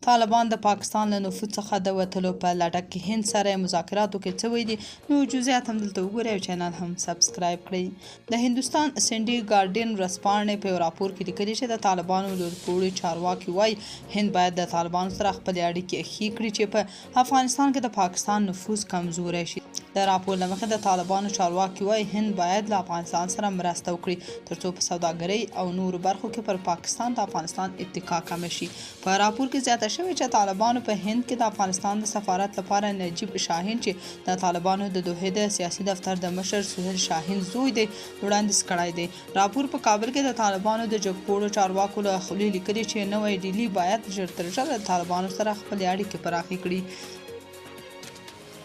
طالبان د پاکستان له نفوذ څخه د وتلو په لټه کې هند سره مذاکراتو کې څه وایي دي، نو جزئیات هم دلته وګورئ او چینل هم سبسکرایب کړئ. د هندوستان سنډي ګارډین ورځپاڼې په یو راپور کې لیکلي چې د طالبانو لوړپوړي چارواکي وایي هند باید د طالبانو سره خپلې اړیکې ښې کړي چې په افغانستان کې د پاکستان نفوذ کمزوری شي. د راپور له مخې د طالبانو چارواکي وایي هند باید له افغانستان سره مرسته وکړي ترڅو په سوداګرۍ او نورو برخو کې پر پاکستان د افغانستان اتکا کمه شي. په راپور کې زیاته شوې چې طالبانو په هند کې د افغانستان د سفارت لپاره نجیب شاهین چې د طالبانو د دوحې د سیاسي دفتر د مشر سهیل شاهین زوی دی وړاندیز کړی دی. راپور په کابل کې د طالبانو د جګپوړو چارواکو له خولې لیکلي چې نوی ډیلي باید ژر تر ژره د طالبانو سره خپلې اړیکې پراخې کړي.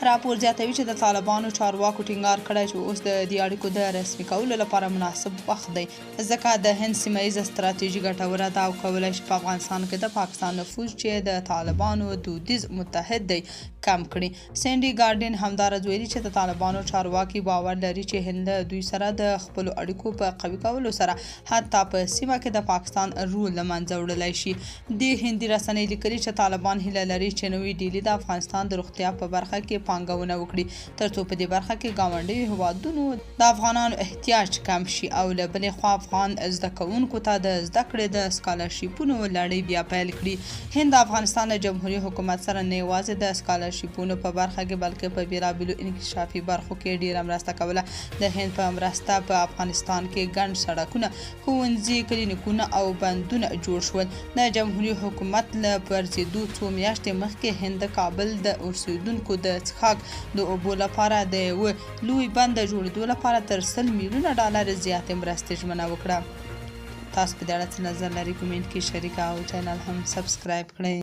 راپور زیاتوي چې د طالبانو چارواکو ټینګار کړی چې اوس د دې اړیکو د رسمي کولو لپاره مناسب وخت دی، ځکه د هند سیمه ییزه ستراتیژي ګټوره ده او کولی شي په افغانستان کې د پاکستان نفوذ چې د طالبانو دودیز متحد دی کم کړي. سنډي ګارډین همداراز ویلي چې د طالبانو چارواکي باور لري چې هند دوی سره د خپلو اړیکو په قوي کولو سره حتی په سیمه کې د پاکستان رول له منځه وړلی شي. د هندي رسنۍ لیکلي چې طالبان هیله لري چې نوی ډیلي د افغانستان د روغتیا په برخه کې پانګونه وکړي ترڅو په دې برخه کې ګاونډیو هیوادونو د افغانانو احتیاج کم شي او له بلې خوا افغان زده کوونکو ته د زده کړې د سکالرشیپونو لړۍ بیا پیل کړي. هند د افغانستان له جمهوریت حکومت سره نه یوازې د سکالرشیپونو په برخه کې بلکې په بیلابیلو انکشافي برخو کې ډیره مرسته کوله. د هند په مرسته په افغانستان کې ګڼ سړکونه، ښوونځي، کلینیکونه او بندونه جوړ شول. د جمهوریت حکومت له پرځېدو څو میاشتې مخکې هند د کابل د اوسیدونکو د څښاک د اوبو لپاره د یوه لوی بند د جوړېدو لپاره تر 100 میلیونه ډالر زیاتې مرستې ژمنه وکړه. تاسو په دې اړه څه نظر لرئ؟ کومنټ کې شریک او چینل هم سبسکرایب کړئ.